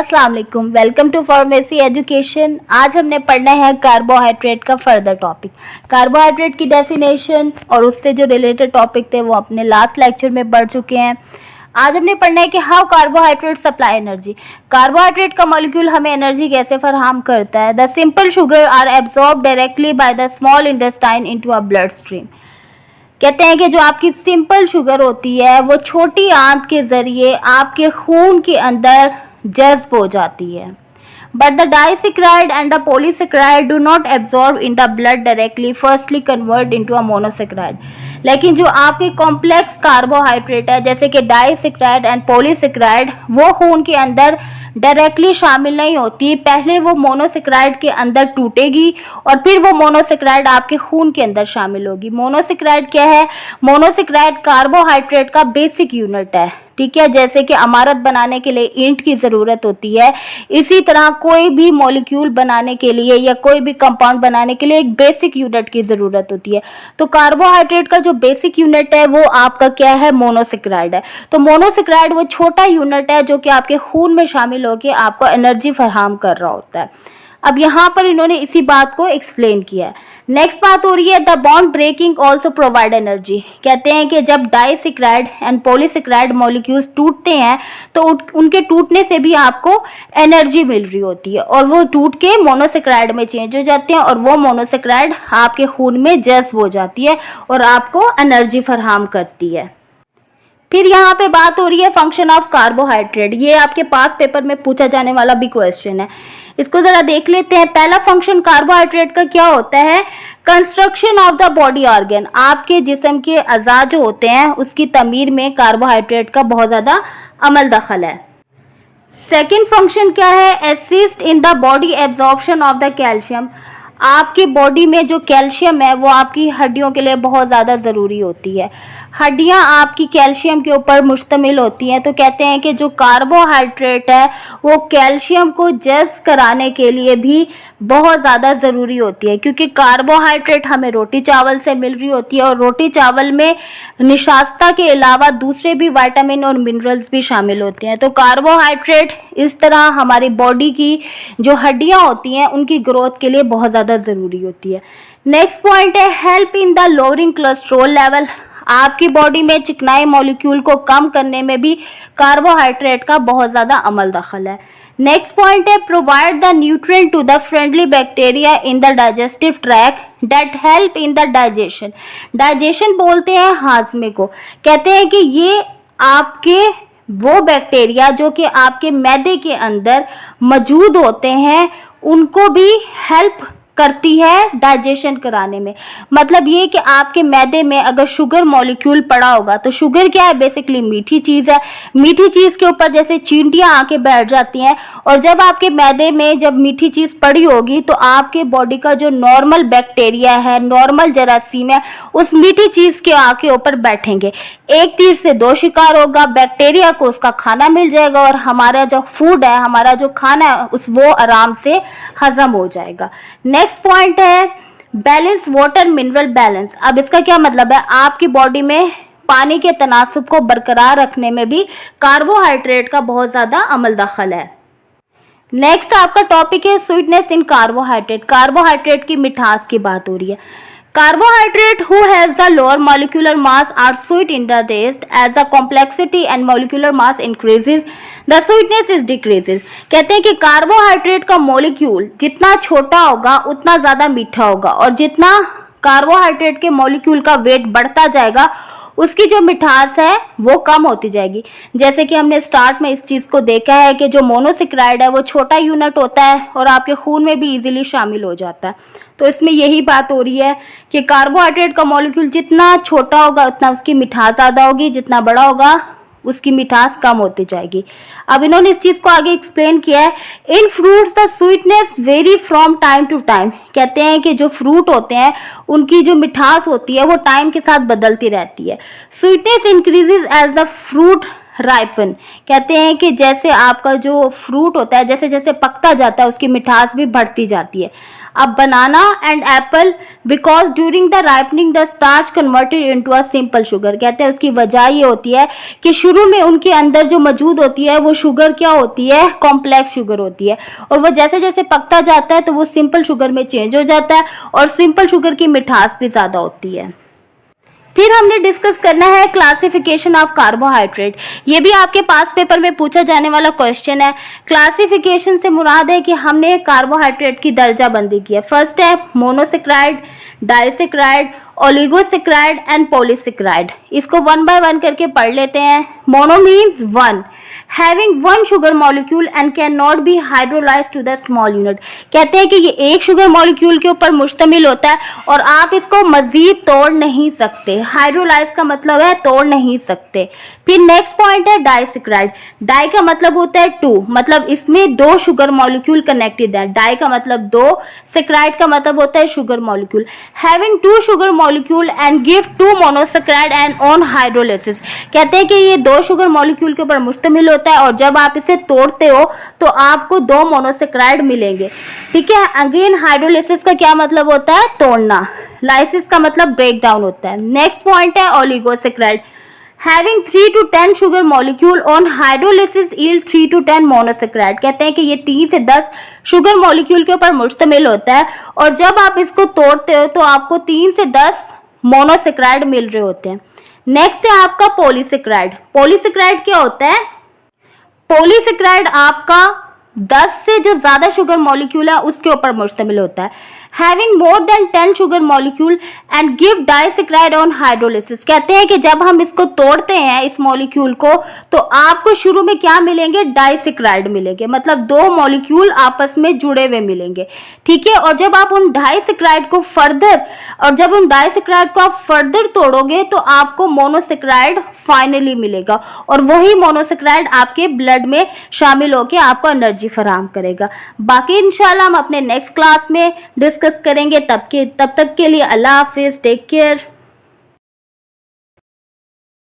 अस्सलाम वालेकुम, welcome to pharmacy education. आज हमने पढ़ना है कार्बोहाइड्रेट का फर्दर टॉपिक। कार्बोहाइड्रेट की डेफिनेशन और उससे जो रिलेटेड टॉपिक थे वो अपने लास्ट लेक्चर में पढ़ चुके हैं। आज हमने पढ़ना है कि how carbohydrate supply energy. Carbohydrate का मॉलिक्यूल हमें एनर्जी कैसे फराहम करता है। The simple sugar are absorb directly by the small intestine into a blood stream. कहते हैं कि जो आपकी सिंपल शुगर होती है वो छोटी आंत के जरिए आपके खून के अंदर जज्ब हो जाती है। But the disaccharide and the polysaccharide do not absorb in the blood directly, firstly convert into a monosaccharide. लेकिन जो आपके कॉम्प्लेक्स कार्बोहाइड्रेट है जैसे कि डाइसेक्राइड एंड पॉलीसेक्राइड, वो खून के अंदर डायरेक्टली शामिल नहीं होती। पहले वो मोनोसेक्राइड के अंदर टूटेगी और फिर वो मोनोसेक्राइड आपके खून के अंदर शामिल होगी। मोनोसेक्राइड क्या है? मोनोसेक्राइड कार्बोहाइड्रेट का बेसिक यूनिट है, ठीक है। जैसे कि इमारत बनाने के लिए ईंट की ज़रूरत होती है, इसी तरह कोई भी मॉलिक्यूल बनाने के लिए या कोई भी कंपाउंड बनाने के लिए एक बेसिक यूनिट की ज़रूरत होती है। तो कार्बोहाइड्रेट का जो बेसिक यूनिट है वो आपका क्या है? मोनोसेक्राइड है। तो मोनोसेक्राइड वो छोटा यूनिट है जो कि आपके खून में शामिल होकर आपको एनर्जी फराहम कर रहा होता है। अब यहाँ पर इन्होंने इसी बात को एक्सप्लेन किया है। नेक्स्ट बात हो रही है the bond breaking also provide energy. कहते हैं कि जब डाइसेक्राइड एंड पॉलीसेक्राइड मॉलिक्यूल्स टूटते हैं तो उनके टूटने से भी आपको एनर्जी मिल रही होती है और वो टूट के मोनोसेक्राइड में चेंज हो जाते हैं और वो मोनोसेक्राइड आपके खून में जज्ब हो जाती है और आपको एनर्जी फराहम करती है। फिर यहाँ पे बात हो रही है फंक्शन ऑफ कार्बोहाइड्रेट। ये आपके पास पेपर में पूछा जाने वाला भी क्वेश्चन है, इसको जरा देख लेते हैं। पहला फंक्शन कार्बोहाइड्रेट का क्या होता है? Construction of the body organ. आपके जिस्म के अज़ा जो होते हैं उसकी तमीर में कार्बोहाइड्रेट का बहुत ज़्यादा अमल दखल है। सेकेंड फंक्शन क्या है? Assist in the body absorption of the calcium. आपकी बॉडी में जो कैल्शियम है वो आपकी हड्डियों के लिए बहुत ज़्यादा ज़रूरी होती है। हड्डियां आपकी कैल्शियम के ऊपर मुश्तमिल होती हैं, तो कहते हैं कि जो कार्बोहाइड्रेट है वो कैल्शियम को जज़्ब कराने के लिए भी बहुत ज़्यादा ज़रूरी होती है, क्योंकि कार्बोहाइड्रेट हमें रोटी चावल से मिल रही होती है और रोटी चावल में निशास्ता के अलावा दूसरे भी विटामिन और मिनरल्स भी शामिल होते हैं। तो कार्बोहाइड्रेट इस तरह हमारी बॉडी की जो हड्डियाँ होती हैं उनकी ग्रोथ के लिए बहुत ज़्यादा ज़रूरी होती है। नेक्स्ट पॉइंट है help in the lowering cholesterol level. आपकी बॉडी में चिकनाई मॉलिक्यूल को कम करने में भी कार्बोहाइड्रेट का बहुत ज़्यादा अमल दखल है। नेक्स्ट पॉइंट है provide the nutrient to the friendly bacteria in the digestive tract that help in the digestion. Digestion बोलते हैं हाजमे को। कहते हैं कि ये आपके वो बैक्टीरिया जो कि आपके मैदे के अंदर मौजूद होते हैं उनको भी हेल्प करती है डाइजेशन कराने में। मतलब ये कि आपके मैदे में अगर शुगर मॉलिक्यूल पड़ा होगा, तो शुगर क्या है? बेसिकली मीठी चीज़ है। मीठी चीज़ के ऊपर जैसे चींटियाँ आके बैठ जाती हैं और जब आपके मैदे में जब मीठी चीज़ पड़ी होगी तो आपके बॉडी का जो नॉर्मल बैक्टीरिया है, नॉर्मल जरासीम है, उस मीठी चीज़ के आके ऊपर बैठेंगे। एक तीर से दो शिकार होगा, बैक्टीरिया को उसका खाना मिल जाएगा और हमारा जो फूड है, हमारा जो खाना है वो आराम से हजम हो जाएगा। नेक्स्ट पॉइंट है बैलेंस वाटर मिनरल बैलेंस। अब इसका क्या मतलब है? आपकी बॉडी में पानी के तनासुब को बरकरार रखने में भी कार्बोहाइड्रेट का बहुत ज़्यादा अमल दखल है। नेक्स्ट आपका टॉपिक है स्वीटनेस इन कार्बोहाइड्रेट। कार्बोहाइड्रेट की मिठास की बात हो रही है। Carbohydrate who has the lower molecular mass are sweet in the taste. As the complexity and molecular mass increases, the sweetness is decreases. कहते हैं कि कार्बोहाइड्रेट का मॉलिक्यूल जितना छोटा होगा उतना ज़्यादा मीठा होगा और जितना कार्बोहाइड्रेट के मॉलिक्यूल का वेट बढ़ता जाएगा उसकी जो मिठास है वो कम होती जाएगी। जैसे कि हमने स्टार्ट में इस चीज़ को देखा है कि जो मोनोसेक्राइड है वो छोटा यूनिट होता है और आपके खून में भी इजीली शामिल हो जाता है। तो इसमें यही बात हो रही है कि कार्बोहाइड्रेट का मॉलिक्यूल जितना छोटा होगा उतना उसकी मिठास ज़्यादा होगी, जितना बड़ा होगा उसकी मिठास कम होती जाएगी। अब इन्होंने इस चीज़ को आगे एक्सप्लेन किया है। In fruits the sweetness varies from time to time. कहते हैं कि जो फ्रूट होते हैं उनकी जो मिठास होती है वो टाइम के साथ बदलती रहती है। Sweetness increases as the fruit ripen. कहते हैं कि जैसे आपका जो फ्रूट होता है जैसे जैसे पकता जाता है उसकी मिठास भी बढ़ती जाती है। अब banana and apple because during the ripening the starch converted into a simple sugar. कहते हैं उसकी वजह ये होती है कि शुरू में उनके अंदर जो मौजूद होती है वो शुगर क्या होती है, कॉम्प्लेक्स शुगर होती है, और वो जैसे जैसे पकता जाता है तो वो सिंपल शुगर में चेंज हो जाता है और सिंपल शुगर की मिठास भी ज़्यादा होती है। फिर हमने डिस्कस करना है क्लासिफिकेशन ऑफ कार्बोहाइड्रेट। ये भी आपके पास पेपर में पूछा जाने वाला क्वेश्चन है। क्लासिफिकेशन से मुराद है कि हमने कार्बोहाइड्रेट की दर्जा बंदी की है। फर्स्ट है monosaccharide, disaccharide, oligosaccharide and polysaccharide. इसको वन बाय वन करके पढ़ लेते हैं। Mono means one, having one sugar molecule and can not be hydrolysed to the small unit. कहते हैं कि ये एक शुगर मॉलिक्यूल के ऊपर मुश्तमिल होता है और आप इसको मजीद तोड़ नहीं सकते। हाइड्रोलाइज का मतलब है तोड़ नहीं सकते। फिर नेक्स्ट पॉइंट है डाइसेक्राइड। डाई का मतलब होता है टू, मतलब इसमें दो शुगर मॉलिक्यूल कनेक्टेड है। डाई का मतलब दो, सेक्राइड का मतलब होता है sugar molecule. Having two sugar molecule and give two monosaccharide and on hydrolysis. कहते हैं कि ये दो शुगर मॉलिक्यूल के ऊपर मुश्तमिल होता है और जब आप इसे तोड़ते हो तो आपको दो मोनोसेक्राइड मिलेंगे। ठीक है। अगेन हाइड्रोलिसिस का क्या मतलब होता है, तोड़ना। लाइसिस का मतलब ब्रेक डाउन होता है। नेक्स्ट पॉइंट है oligosaccharide. Having 3 to 10 sugar molecule on hydrolysis yield 3 to 10 monosaccharide। कहते हैं कि ये 3 से 10 शुगर मॉलिक्यूल के ऊपर मुश्तमिल होता है और जब आप इसको तोड़ते हो तो आपको 3 से 10 मोनोसेक्राइड मिल रहे होते हैं। नेक्स्ट है आपका पॉलीसेक्राइड। पॉलीसेक्राइड क्या होता है, पॉलीसेक्राइड आपका 10 से जो ज्यादा शुगर मॉलिक्यूल है उसके ऊपर मुश्तमिल होता है। Having more than 10 sugar molecule and give disaccharide on hydrolysis. कहते हैं कि जब हम इसको तोड़ते हैं इस मॉलिक्यूल को तो आपको शुरू में क्या मिलेंगे, डाइसेक्राइड मिलेंगे, मतलब दो मॉलिक्यूल आपस में जुड़े हुए मिलेंगे। ठीक है। और जब आप उन डाइसेक्राइड को फर्दर तोड़ोगे तो आपको मोनोसेक्राइड फाइनली मिलेगा और वही मोनोसेक्राइड आपके ब्लड में शामिल होकर आपको एनर्जी फराहम करेगा। बाकी इंशाल्लाह हम अपने नेक्स्ट क्लास में डिस्कस करेंगे। तब तक के लिए अल्लाह हाफिज, टेक केयर।